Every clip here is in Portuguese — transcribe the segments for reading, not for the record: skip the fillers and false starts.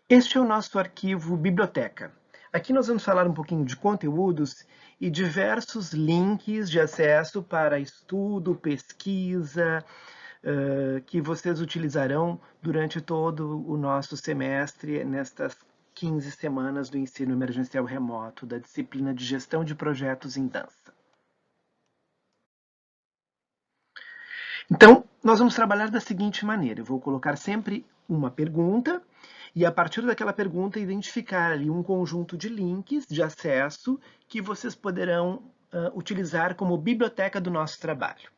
Este é o nosso arquivo biblioteca. Aqui nós vamos falar um pouquinho de conteúdos e diversos links de acesso para estudo, pesquisa, que vocês utilizarão durante todo o nosso semestre, nestas 15 semanas do ensino emergencial remoto, da disciplina de gestão de projetos em dança. Então, nós vamos trabalhar da seguinte maneira: eu vou colocar sempre uma pergunta e, a partir daquela pergunta, identificar ali um conjunto de links de acesso que vocês poderão utilizar como biblioteca do nosso trabalho.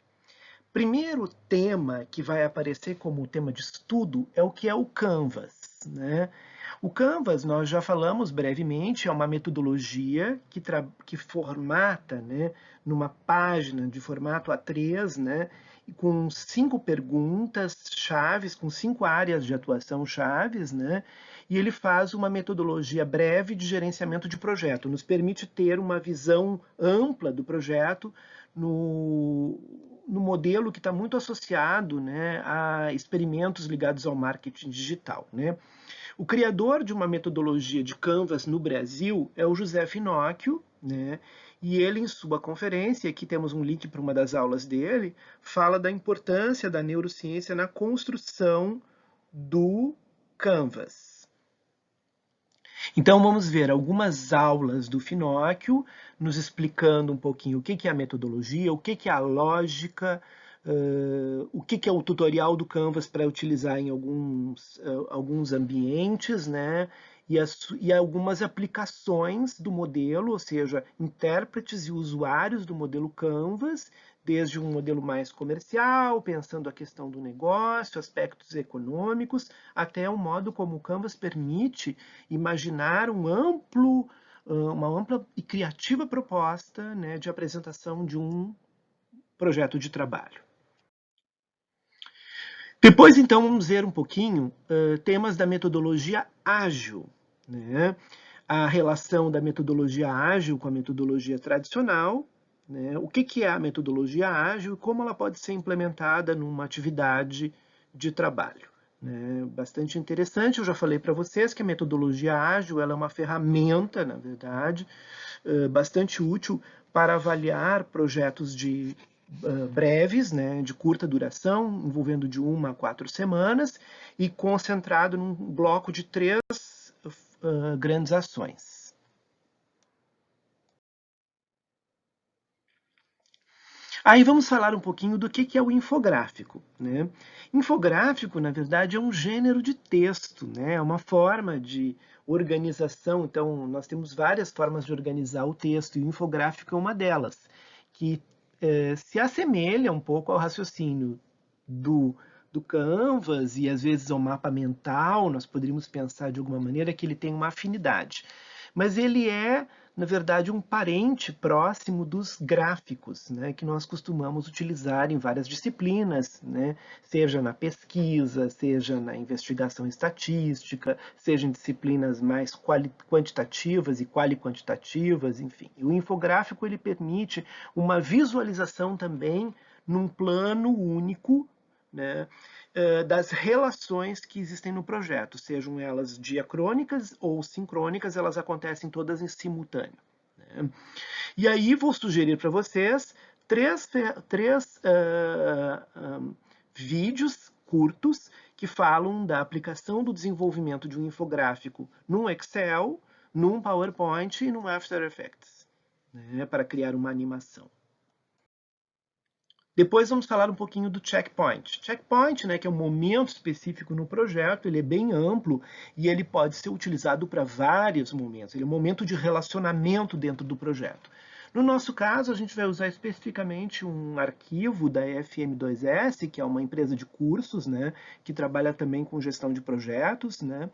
Primeiro tema que vai aparecer como tema de estudo é o que é o Canvas, né? O Canvas, nós já falamos brevemente, é uma metodologia que formata, né, numa página de formato A3, né, com 5 perguntas chaves, com 5 áreas de atuação chaves, né, e ele faz uma metodologia breve de gerenciamento de projeto, nos permite ter uma visão ampla do projeto no modelo que está muito associado, né, a experimentos ligados ao marketing digital, né. O criador de uma metodologia de Canvas no Brasil é o José Finocchio, né? E ele, em sua conferência, aqui temos um link para uma das aulas dele, fala da importância da neurociência na construção do Canvas. Então, vamos ver algumas aulas do Finocchio, nos explicando um pouquinho o que é a metodologia, o que é a lógica, o que é o tutorial do Canvas para utilizar em alguns ambientes, né? E algumas aplicações do modelo, ou seja, intérpretes e usuários do modelo Canvas, desde um modelo mais comercial, pensando a questão do negócio, aspectos econômicos, até o modo como o Canvas permite imaginar uma ampla e criativa proposta, né, de apresentação de um projeto de trabalho. Depois, então, vamos ver um pouquinho temas da metodologia ágil, né? A relação da metodologia ágil com a metodologia tradicional, né? O que é a metodologia ágil e como ela pode ser implementada numa atividade de trabalho. Né? Bastante interessante, eu já falei para vocês que a metodologia ágil ela é uma ferramenta, na verdade, bastante útil para avaliar projetos de breves, né, de curta duração, envolvendo de 1 a 4 semanas, e concentrado num bloco de 3 grandes ações. Aí vamos falar um pouquinho do que é o infográfico, né? Infográfico, na verdade, é um gênero de texto, né? É uma forma de organização. Então, nós temos várias formas de organizar o texto, e o infográfico é uma delas, que se assemelha um pouco ao raciocínio do Canvas e, às vezes, ao mapa mental. Nós poderíamos pensar de alguma maneira que ele tem uma afinidade. Mas ele é, na verdade, um parente próximo dos gráficos, né, que nós costumamos utilizar em várias disciplinas, né, seja na pesquisa, seja na investigação estatística, seja em disciplinas mais quantitativas e quali-quantitativas, enfim. E o infográfico ele permite uma visualização também num plano único, né, das relações que existem no projeto, sejam elas diacrônicas ou sincrônicas, elas acontecem todas em simultâneo. Né? E aí vou sugerir para vocês três vídeos curtos que falam da aplicação do desenvolvimento de um infográfico num Excel, num PowerPoint e num After Effects, né, para criar uma animação. Depois vamos falar um pouquinho do checkpoint. Checkpoint, né, que é um momento específico no projeto, ele é bem amplo e ele pode ser utilizado para vários momentos. Ele é um momento de relacionamento dentro do projeto. No nosso caso, a gente vai usar especificamente um arquivo da FM2S, que é uma empresa de cursos, né, que trabalha também com gestão de projetos, né,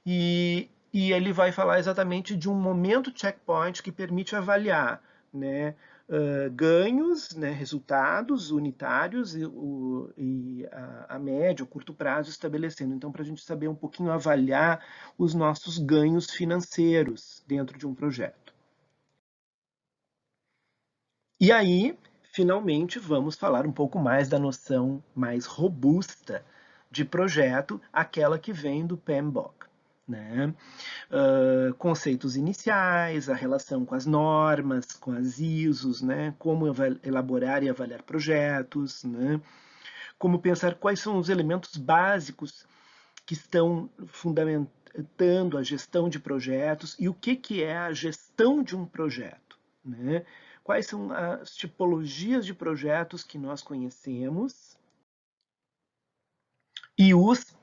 e ele vai falar exatamente de um momento checkpoint que permite avaliar, né, ganhos, né, resultados unitários e a médio, curto prazo estabelecendo. Então, para a gente saber um pouquinho avaliar os nossos ganhos financeiros dentro de um projeto. E aí, finalmente, vamos falar um pouco mais da noção mais robusta de projeto, aquela que vem do PMBOK. né? Conceitos iniciais, a relação com as normas, com as ISOs, né? Como elaborar e avaliar projetos, né? Como pensar quais são os elementos básicos que estão fundamentando a gestão de projetos e o que é a gestão de um projeto, né? Quais são as tipologias de projetos que nós conhecemos e os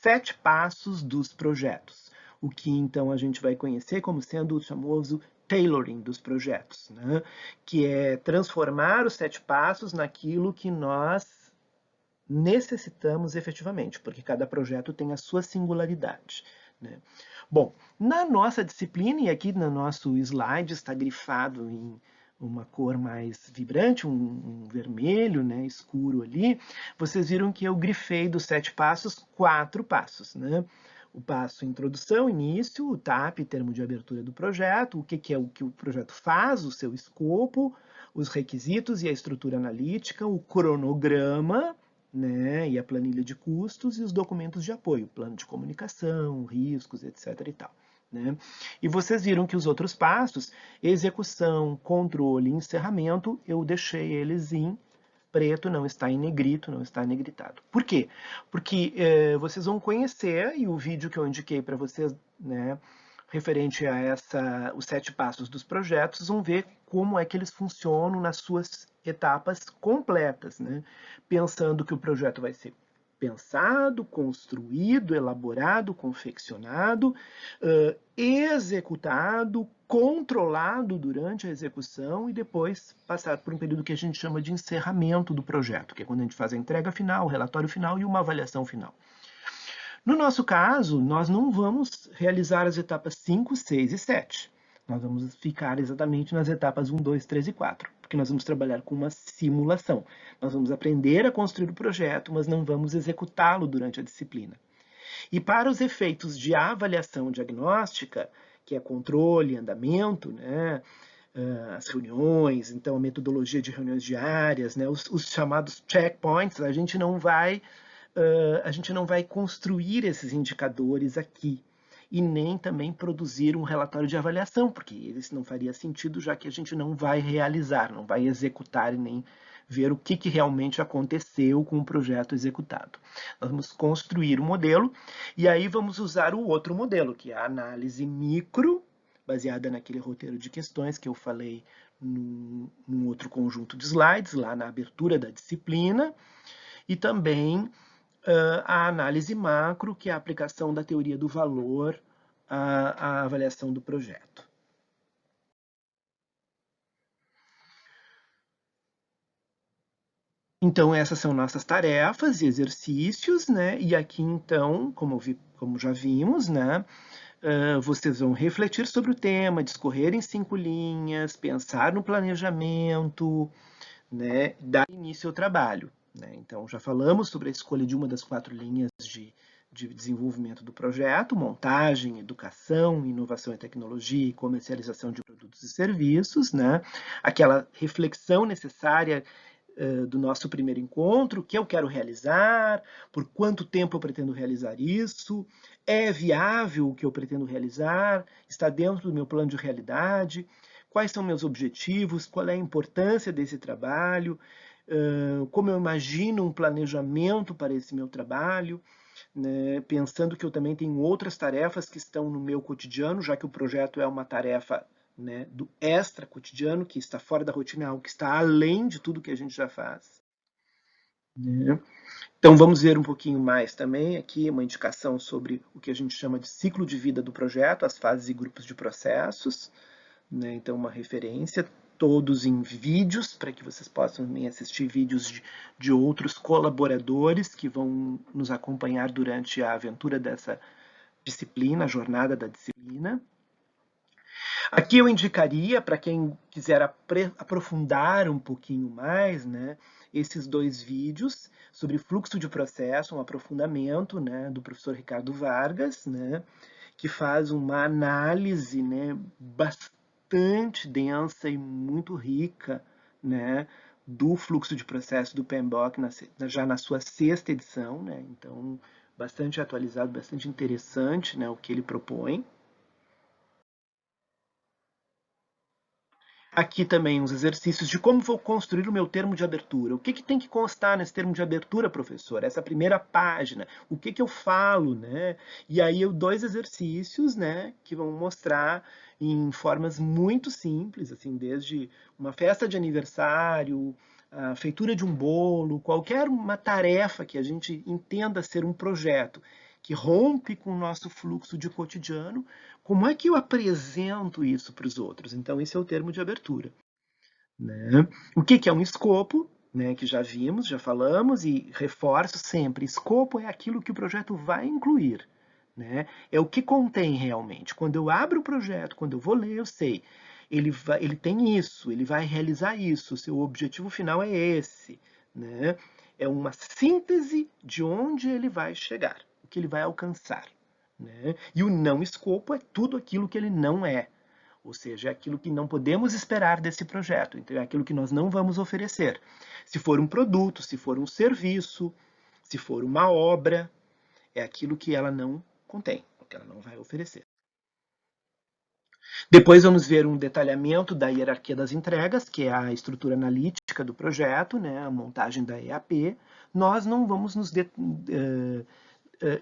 7 passos dos projetos, o que então a gente vai conhecer como sendo o famoso tailoring dos projetos, né? Que é transformar os 7 passos naquilo que nós necessitamos efetivamente, porque cada projeto tem a sua singularidade, né? Bom, na nossa disciplina, e aqui no nosso slide está grifado em uma cor mais vibrante, um vermelho, né, escuro ali, vocês viram que eu grifei dos 7 passos 4 passos, né? O passo introdução, início, o TAP, termo de abertura do projeto, o que é o que o projeto faz, o seu escopo, os requisitos e a estrutura analítica, o cronograma, né, e a planilha de custos e os documentos de apoio, plano de comunicação, riscos, etc. e tal. Né? E vocês viram que os outros passos, execução, controle e encerramento, eu deixei eles em preto, não está em negrito, não está negritado. Por quê? Porque vocês vão conhecer, e o vídeo que eu indiquei para vocês, né, referente a os 7 passos dos projetos, vão ver como é que eles funcionam nas suas etapas completas, né? Pensando que o projeto vai ser pensado, construído, elaborado, confeccionado, executado, controlado durante a execução e depois passar por um período que a gente chama de encerramento do projeto, que é quando a gente faz a entrega final, o relatório final e uma avaliação final. No nosso caso, nós não vamos realizar as etapas 5, 6 e 7. Nós vamos ficar exatamente nas etapas 1, 2, 3 e 4, porque nós vamos trabalhar com uma simulação. Nós vamos aprender a construir o projeto, mas não vamos executá-lo durante a disciplina. E para os efeitos de avaliação diagnóstica, que é controle, andamento, né, as reuniões, então a metodologia de reuniões diárias, né, os chamados checkpoints, a gente não vai construir esses indicadores aqui e nem também produzir um relatório de avaliação, porque isso não faria sentido, já que a gente não vai realizar, não vai executar e nem ver o que realmente aconteceu com o projeto executado. Nós vamos construir o modelo e aí vamos usar o outro modelo, que é a análise micro, baseada naquele roteiro de questões que eu falei num outro conjunto de slides, lá na abertura da disciplina, e também a análise macro, que é a aplicação da teoria do valor à avaliação do projeto. Então, essas são nossas tarefas e exercícios, né? E aqui, então, como já vimos, né? Vocês vão refletir sobre o tema, discorrer em 5 linhas, pensar no planejamento, né? Dar início ao trabalho. Né? Então, já falamos sobre a escolha de uma das 4 linhas de desenvolvimento do projeto, montagem, educação, inovação e tecnologia e comercialização de produtos e serviços, né? Aquela reflexão necessária do nosso primeiro encontro, o que eu quero realizar, por quanto tempo eu pretendo realizar isso, é viável o que eu pretendo realizar, está dentro do meu plano de realidade, quais são meus objetivos, qual é a importância desse trabalho, como eu imagino um planejamento para esse meu trabalho, né, pensando que eu também tenho outras tarefas que estão no meu cotidiano, já que o projeto é uma tarefa, né, do extra cotidiano, que está fora da rotina, algo que está além de tudo que a gente já faz. Né? Então vamos ver um pouquinho mais também aqui, uma indicação sobre o que a gente chama de ciclo de vida do projeto, as fases e grupos de processos. Né? Então uma referência, todos em vídeos, para que vocês possam também assistir vídeos de outros colaboradores que vão nos acompanhar durante a aventura dessa disciplina, a jornada da disciplina. Aqui eu indicaria, para quem quiser aprofundar um pouquinho mais, né, esses 2 vídeos sobre fluxo de processo, um aprofundamento, né, do professor Ricardo Vargas, né, que faz uma análise, né, bastante densa e muito rica, né, do fluxo de processo do PMBOK já na sua 6ª edição, né, então bastante atualizado, bastante interessante, né, o que ele propõe. Aqui também uns exercícios de como vou construir o meu termo de abertura. O que, que tem que constar nesse termo de abertura, professor? Essa primeira página. O que, que eu falo, né? E aí eu dois exercícios, né, que vão mostrar em formas muito simples, assim, desde uma festa de aniversário, a feitura de um bolo, qualquer uma tarefa que a gente entenda ser um projeto que rompe com o nosso fluxo de cotidiano, como é que eu apresento isso para os outros? Então, esse é o termo de abertura. Né? O que é um escopo? Né, que já vimos, já falamos, e reforço sempre: escopo é aquilo que o projeto vai incluir. Né? É o que contém realmente. Quando eu abro o projeto, quando eu vou ler, eu sei. Ele tem isso, ele vai realizar isso, o seu objetivo final é esse. Né? É uma síntese de onde ele vai chegar, o que ele vai alcançar. Né? E o não escopo é tudo aquilo que ele não é. Ou seja, é aquilo que não podemos esperar desse projeto. Então, é aquilo que nós não vamos oferecer. Se for um produto, se for um serviço, se for uma obra, é aquilo que ela não contém, que ela não vai oferecer. Depois vamos ver um detalhamento da hierarquia das entregas, que é a estrutura analítica do projeto, né, a montagem da EAP. Nós não vamos nos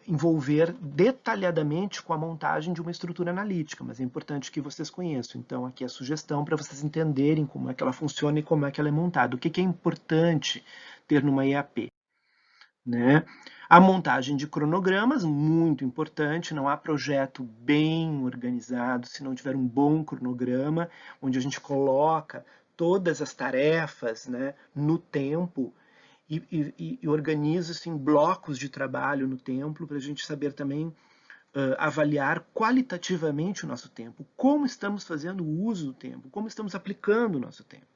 envolver detalhadamente com a montagem de uma estrutura analítica, mas é importante que vocês conheçam. Então, aqui é a sugestão para vocês entenderem como é que ela funciona e como é que ela é montada. O que é importante ter numa EAP? Né? A montagem de cronogramas, muito importante, não há projeto bem organizado se não tiver um bom cronograma, onde a gente coloca todas as tarefas, né, no tempo, e organiza assim, blocos de trabalho no tempo para a gente saber também avaliar qualitativamente o nosso tempo, como estamos fazendo o uso do tempo, como estamos aplicando o nosso tempo.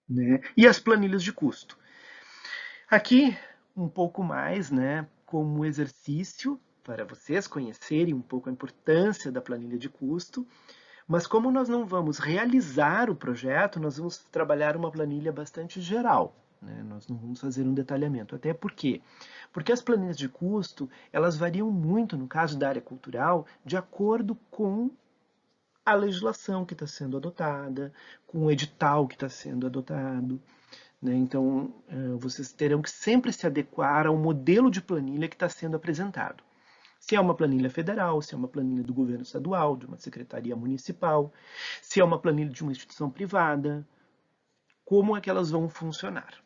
Né? E as planilhas de custo. Aqui, um pouco mais, né, como exercício, para vocês conhecerem um pouco a importância da planilha de custo, mas como nós não vamos realizar o projeto, nós vamos trabalhar uma planilha bastante geral. Né? Nós não vamos fazer um detalhamento. Até por quê? Porque as planilhas de custo, elas variam muito, no caso da área cultural, de acordo com a legislação que está sendo adotada, com o edital que está sendo adotado. Né? Então, vocês terão que sempre se adequar ao modelo de planilha que está sendo apresentado. Se é uma planilha federal, se é uma planilha do governo estadual, de uma secretaria municipal, se é uma planilha de uma instituição privada, como é que elas vão funcionar.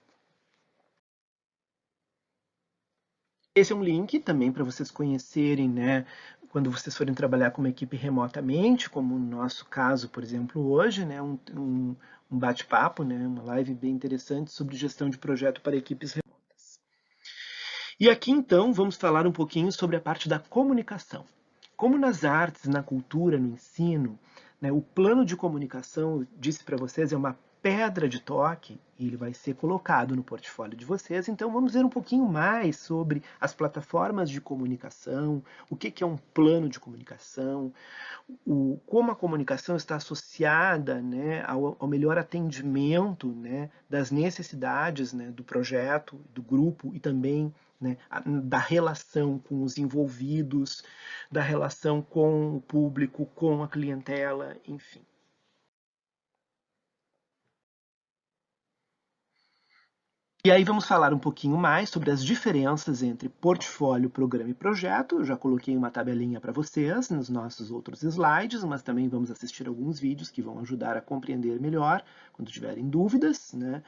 Esse é um link também para vocês conhecerem, né, quando vocês forem trabalhar com uma equipe remotamente, como no nosso caso, por exemplo, hoje, né, um bate-papo, né, uma live bem interessante sobre gestão de projeto para equipes remotas. E aqui, então, vamos falar um pouquinho sobre a parte da comunicação. Como nas artes, na cultura, no ensino, né, o plano de comunicação, eu disse para vocês, é uma pedra de toque e ele vai ser colocado no portfólio de vocês. Então, vamos ver um pouquinho mais sobre as plataformas de comunicação, o que é um plano de comunicação, como a comunicação está associada, né, ao melhor atendimento, né, das necessidades, né, do projeto, do grupo e também, né, da relação com os envolvidos, da relação com o público, com a clientela, enfim. E aí vamos falar um pouquinho mais sobre as diferenças entre portfólio, programa e projeto. Eu já coloquei uma tabelinha para vocês nos nossos outros slides, mas também vamos assistir alguns vídeos que vão ajudar a compreender melhor quando tiverem dúvidas, né?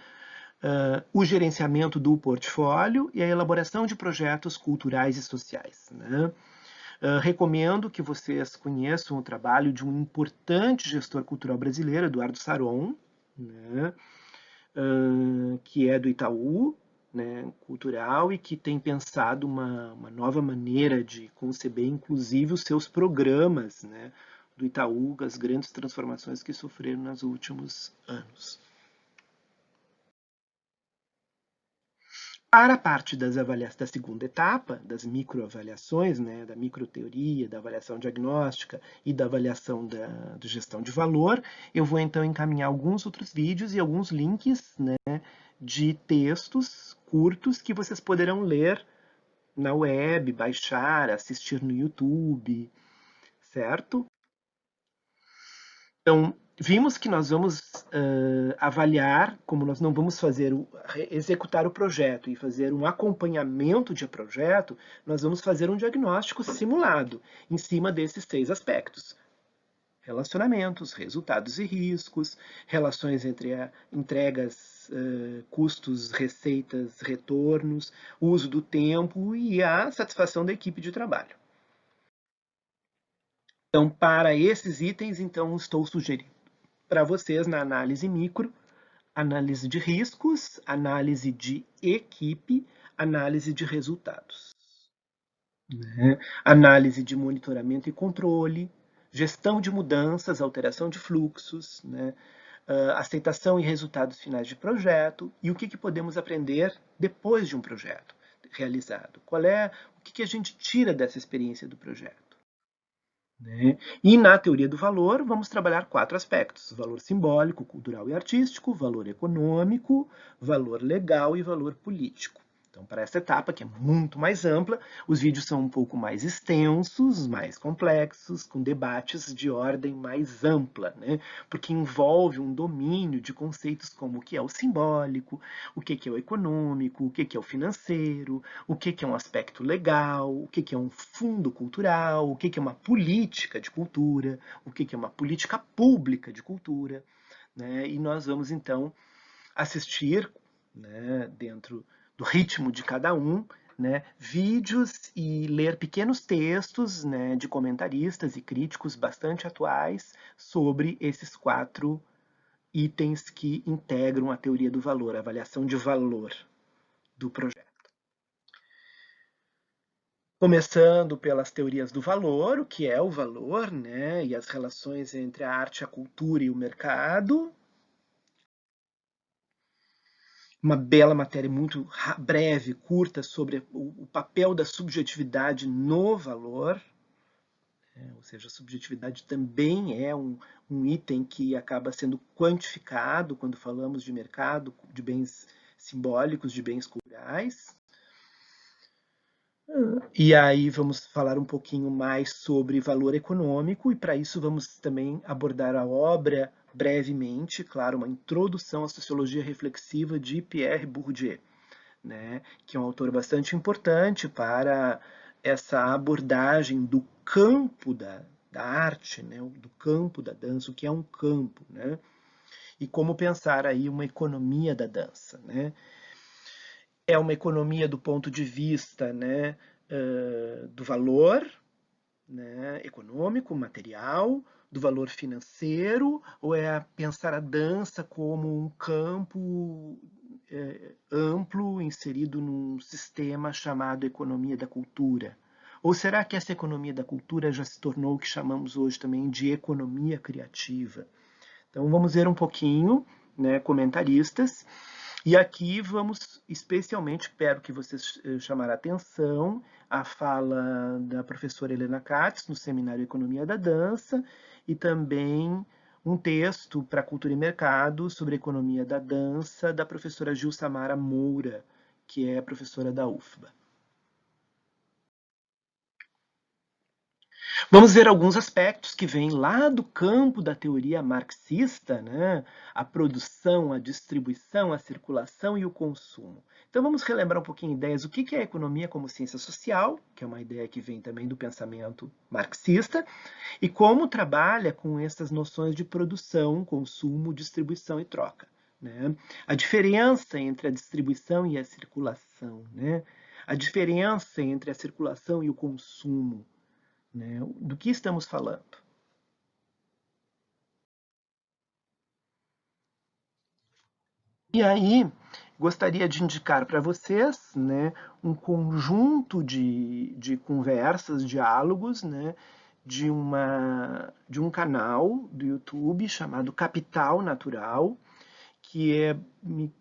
O gerenciamento do portfólio e a elaboração de projetos culturais e sociais. Né? Recomendo que vocês conheçam o trabalho de um importante gestor cultural brasileiro, Eduardo Saron, né? Que é do Itaú, né, cultural, e que tem pensado uma nova maneira de conceber, inclusive, os seus programas, né, do Itaú, as grandes transformações que sofreram nos últimos anos. Para a parte da segunda etapa, das microavaliações, né, da microteoria, da avaliação diagnóstica e da avaliação da gestão de valor, eu vou então encaminhar alguns outros vídeos e alguns links, né, de textos curtos que vocês poderão ler na web, baixar, assistir no YouTube, certo? Então, vimos que nós vamos avaliar, como nós não vamos fazer executar o projeto e fazer um acompanhamento de projeto, nós vamos fazer um diagnóstico simulado em cima desses 6 aspectos: relacionamentos, resultados e riscos, relações entre entregas, custos, receitas, retornos, uso do tempo e a satisfação da equipe de trabalho. Então, para esses itens, então, estou sugerindo para vocês na análise micro, análise de riscos, análise de equipe, análise de resultados, né? Análise de monitoramento e controle, gestão de mudanças, alteração de fluxos, né? Aceitação e resultados finais de projeto e o que podemos aprender depois de um projeto realizado. O que a gente tira dessa experiência do projeto? Né? E na teoria do valor, vamos trabalhar 4 aspectos: valor simbólico, cultural e artístico, valor econômico, valor legal e valor político. Então, para essa etapa, que é muito mais ampla, os vídeos são um pouco mais extensos, mais complexos, com debates de ordem mais ampla, né? Porque envolve um domínio de conceitos como o que é o simbólico, o que é o econômico, o que é o financeiro, o que é um aspecto legal, o que é um fundo cultural, o que é uma política de cultura, o que é uma política pública de cultura, né? E nós vamos, então, assistir, né, dentro do ritmo de cada um, né, vídeos e ler pequenos textos, né, de comentaristas e críticos bastante atuais sobre esses 4 itens que integram a teoria do valor, a avaliação de valor do projeto. Começando pelas teorias do valor, o que é o valor, né, e as relações entre a arte, a cultura e o mercado. Uma bela matéria muito breve, curta, sobre o papel da subjetividade no valor. Ou seja, a subjetividade também é um item que acaba sendo quantificado quando falamos de mercado, de bens simbólicos, de bens culturais. E aí vamos falar um pouquinho mais sobre valor econômico, e para isso vamos também abordar a obra brevemente, claro, uma introdução à sociologia reflexiva de Pierre Bourdieu, né, que é um autor bastante importante para essa abordagem do campo da arte, né, do campo da dança, o que é um campo, né, e como pensar aí uma economia da dança, né. É uma economia do ponto de vista, né, do valor, né, econômico, material, do valor financeiro, ou é pensar a dança como um campo amplo inserido num sistema chamado economia da cultura? Ou será que essa economia da cultura já se tornou o que chamamos hoje também de economia criativa? Então vamos ver um pouquinho, né, comentaristas, e aqui vamos especialmente, espero que vocês chamarem a atenção, a fala da professora Helena Katz, no seminário Economia da Dança, e também um texto para Cultura e Mercado sobre economia da dança, da professora Gilsamara Moura, que é professora da UFBA. Vamos ver alguns aspectos que vêm lá do campo da teoria marxista, né? A produção, a distribuição, a circulação e o consumo. Então vamos relembrar um pouquinho ideias. O que é a economia como ciência social, que é uma ideia que vem também do pensamento marxista, e como trabalha com essas noções de produção, consumo, distribuição e troca, né? A diferença entre a distribuição e a circulação, né? A diferença entre a circulação e o consumo, né? Do que estamos falando? E aí, gostaria de indicar para vocês, né, um conjunto de conversas, diálogos, né, de um canal do YouTube chamado Capital Natural, que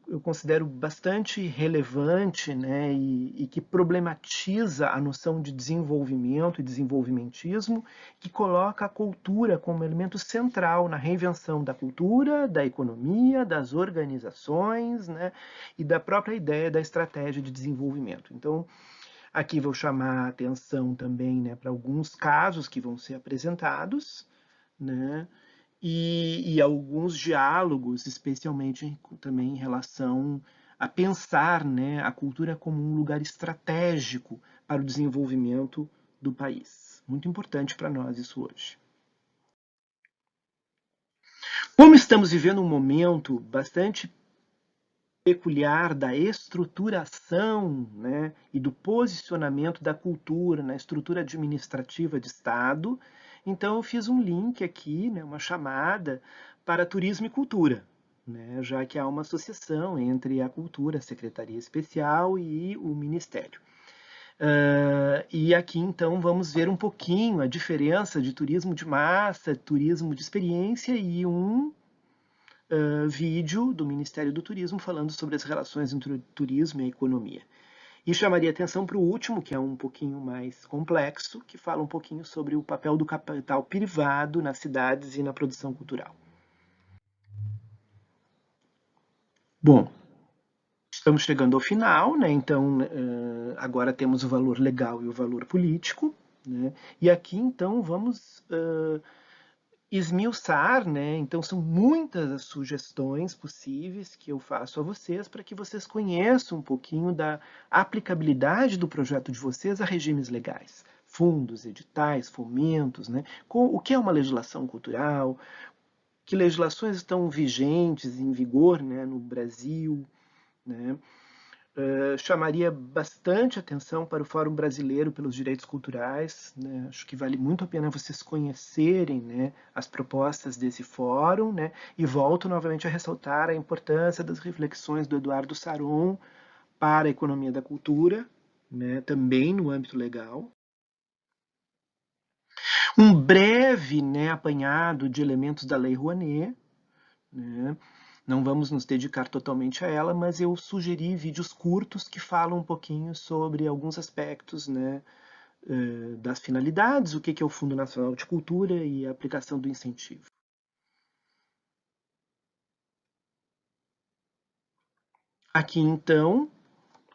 eu considero bastante relevante, né, e que problematiza a noção de desenvolvimento e desenvolvimentismo, que coloca a cultura como elemento central na reinvenção da cultura, da economia, das organizações, né, e da própria ideia da estratégia de desenvolvimento. Então, Aqui vou chamar a atenção também, né, para alguns casos que vão ser apresentados, né, e alguns diálogos, especialmente também em relação a pensar, né, a cultura como um lugar estratégico para o desenvolvimento do país. Muito importante para nós isso hoje. Como estamos vivendo um momento bastante peculiar da estruturação, né, e do posicionamento da cultura na estrutura administrativa de Estado, então eu fiz um link aqui, né, uma chamada para turismo e cultura, né, já que há uma associação entre a cultura, a Secretaria Especial e o Ministério. E aqui então vamos ver um pouquinho a diferença de turismo de massa, turismo de experiência e um vídeo do Ministério do Turismo falando sobre as relações entre o turismo e a economia. E chamaria atenção para o último, que é um pouquinho mais complexo, que fala um pouquinho sobre o papel do capital privado nas cidades e na produção cultural. Bom, estamos chegando ao final, né? Então agora temos o valor legal e o valor político, né? E aqui então vamos esmiuçar, né? Então são muitas as sugestões possíveis que eu faço a vocês para que vocês conheçam um pouquinho da aplicabilidade do projeto de vocês a regimes legais, fundos, editais, fomentos, né? O que é uma legislação cultural, que legislações estão vigentes, em vigor, né, no Brasil, né? Chamaria bastante atenção para o Fórum Brasileiro pelos Direitos Culturais, né? Acho que vale muito a pena vocês conhecerem, né, as propostas desse fórum, né? E volto novamente a ressaltar a importância das reflexões do Eduardo Saron para a economia da cultura, né, também no âmbito legal. Um breve, né, apanhado de elementos da Lei Rouanet, né? Não vamos nos dedicar totalmente a ela, mas eu sugeri vídeos curtos que falam um pouquinho sobre alguns aspectos, né, das finalidades, o que é o Fundo Nacional de Cultura e a aplicação do incentivo. Aqui, então,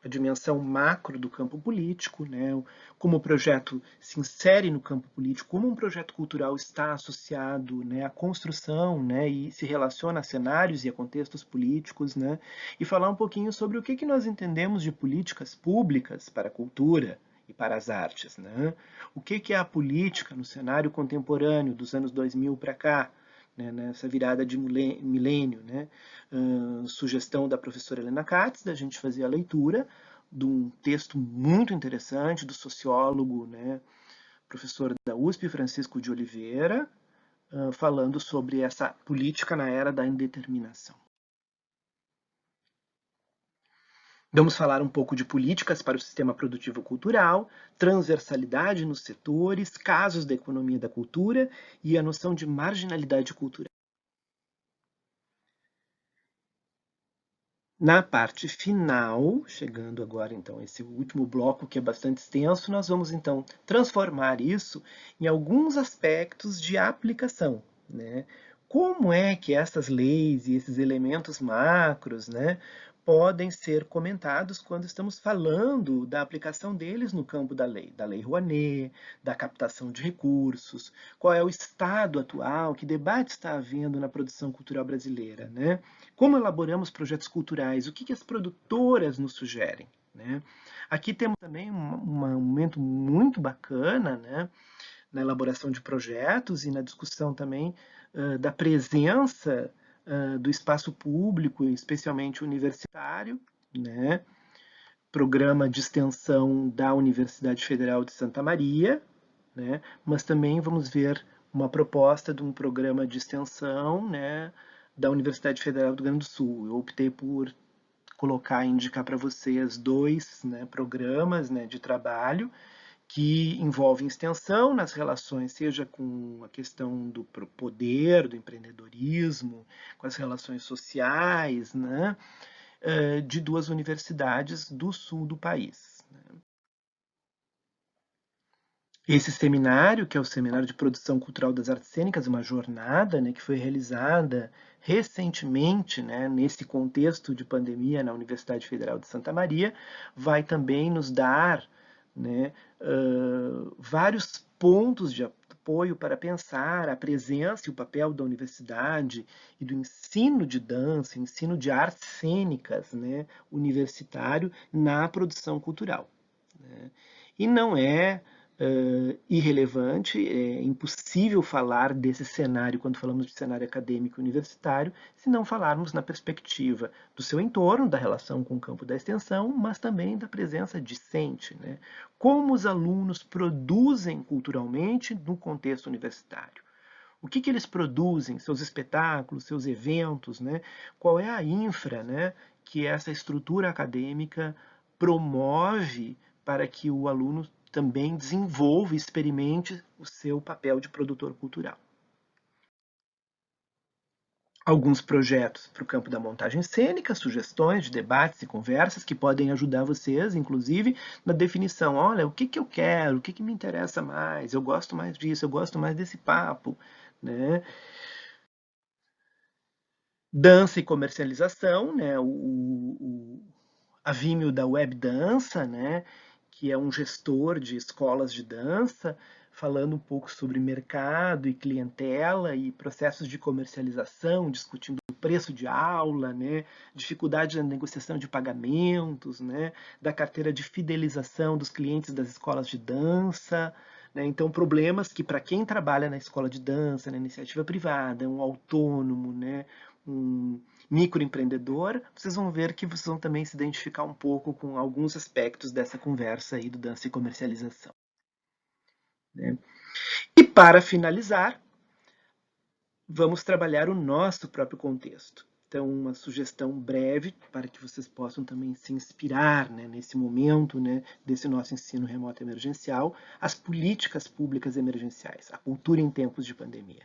a dimensão macro do campo político, né, como o projeto se insere no campo político, como um projeto cultural está associado, né, à construção, né, e se relaciona a cenários e a contextos políticos, né, e falar um pouquinho sobre o que nós entendemos de políticas públicas para a cultura e para as artes. Né? O que é a política no cenário contemporâneo dos anos 2000 para cá, né, nessa virada de milênio, né? Sugestão da professora Helena Katz, da gente fazer a leitura de um texto muito interessante do sociólogo, né, professor da USP, Francisco de Oliveira, falando sobre essa política na era da indeterminação. Vamos falar um pouco de políticas para o sistema produtivo cultural, transversalidade nos setores, casos da economia da cultura e a noção de marginalidade cultural. Na parte final, chegando agora então a esse último bloco que é bastante extenso, nós vamos então transformar isso em alguns aspectos de aplicação, né? Como é que essas leis e esses elementos macros, né, podem ser comentados quando estamos falando da aplicação deles no campo da Lei Rouanet, da captação de recursos, qual é o estado atual, que debate está havendo na produção cultural brasileira, né? Como elaboramos projetos culturais? O que as produtoras nos sugerem? Né? Aqui temos também um momento muito bacana, né, na elaboração de projetos e na discussão também da presença do espaço público, especialmente universitário, né? Programa de extensão da Universidade Federal de Santa Maria, né? Mas também vamos ver uma proposta de um programa de extensão, né, da Universidade Federal do Rio Grande do Sul. Eu optei por colocar, indicar para vocês dois, né, programas, né, de trabalho que envolvem extensão nas relações, seja com a questão do poder, do empreendedorismo, com as relações sociais, né, de duas universidades do sul do país. Esse seminário, que é o Seminário de Produção Cultural das Artes Cênicas, uma jornada, né, que foi realizada recentemente, né, nesse contexto de pandemia na Universidade Federal de Santa Maria, vai também nos dar né, vários pontos de apoio para pensar a presença e o papel da universidade e do ensino de dança, ensino de artes cênicas, né, universitário na produção cultural, né? E não é irrelevante, é impossível falar desse cenário quando falamos de cenário acadêmico universitário, se não falarmos na perspectiva do seu entorno, da relação com o campo da extensão, mas também da presença discente, né? Como os alunos produzem culturalmente no contexto universitário. O que eles produzem, seus espetáculos, seus eventos, né? Qual é a infra, né, que essa estrutura acadêmica promove para que o aluno também desenvolva e experimente o seu papel de produtor cultural. Alguns projetos para o campo da montagem cênica, sugestões de debates e conversas que podem ajudar vocês, inclusive, na definição. Olha, o que eu quero, o que me interessa mais, eu gosto mais disso, eu gosto mais desse papo, né? Dança e comercialização, né? A Vimeo da Web Dança, né? Que é um gestor de escolas de dança, falando um pouco sobre mercado e clientela e processos de comercialização, discutindo o preço de aula, né? Dificuldade na negociação de pagamentos, né? Da carteira de fidelização dos clientes das escolas de dança. Né? Então, problemas que, para quem trabalha na escola de dança, na iniciativa privada, um autônomo, né? Um microempreendedor, vocês vão ver que vocês vão também se identificar um pouco com alguns aspectos dessa conversa aí do dança e comercialização. Né? E para finalizar, vamos trabalhar o nosso próprio contexto. Então, uma sugestão breve para que vocês possam também se inspirar, né, nesse momento, né, desse nosso ensino remoto emergencial, as políticas públicas emergenciais, a cultura em tempos de pandemia.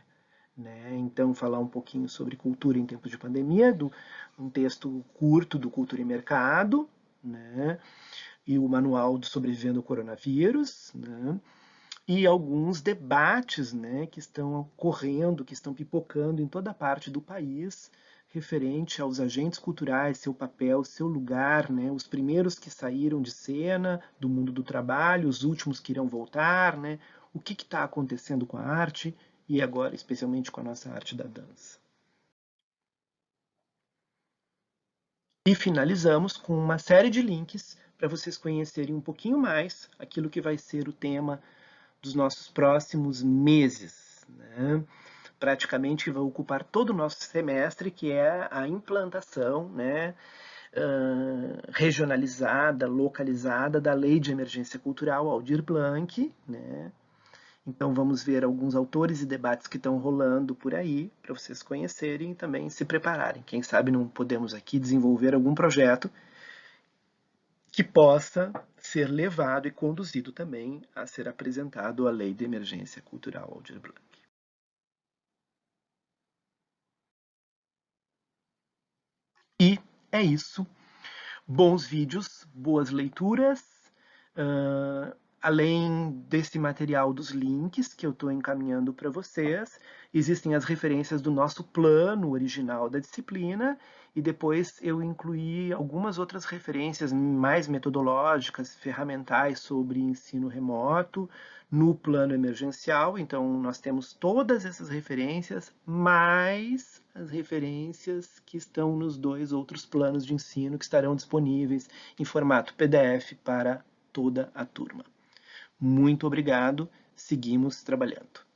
Né? Então, falar um pouquinho sobre cultura em tempos de pandemia, um texto curto do Cultura e Mercado, né? E o manual do Sobrevivendo ao Coronavírus, né? E alguns debates, né, que estão ocorrendo, que estão pipocando em toda parte do país, referente aos agentes culturais, seu papel, seu lugar, né, os primeiros que saíram de cena do mundo do trabalho, os últimos que irão voltar, né, o que está acontecendo com a arte e agora, especialmente com a nossa arte da dança. E finalizamos com uma série de links para vocês conhecerem um pouquinho mais aquilo que vai ser o tema dos nossos próximos meses, né? Praticamente vai ocupar todo o nosso semestre, que é a implantação, né, regionalizada, localizada da Lei de Emergência Cultural Aldir Blanc, né? Então vamos ver alguns autores e debates que estão rolando por aí, para vocês conhecerem e também se prepararem. Quem sabe não podemos aqui desenvolver algum projeto que possa ser levado e conduzido também a ser apresentado à Lei de Emergência Cultural Aldir Blanc. E é isso. Bons vídeos, boas leituras. Além desse material dos links que eu estou encaminhando para vocês, existem as referências do nosso plano original da disciplina e depois eu incluí algumas outras referências mais metodológicas, ferramentais sobre ensino remoto no plano emergencial. Então, nós temos todas essas referências, mais as referências que estão nos dois outros planos de ensino que estarão disponíveis em formato PDF para toda a turma. Muito obrigado, seguimos trabalhando.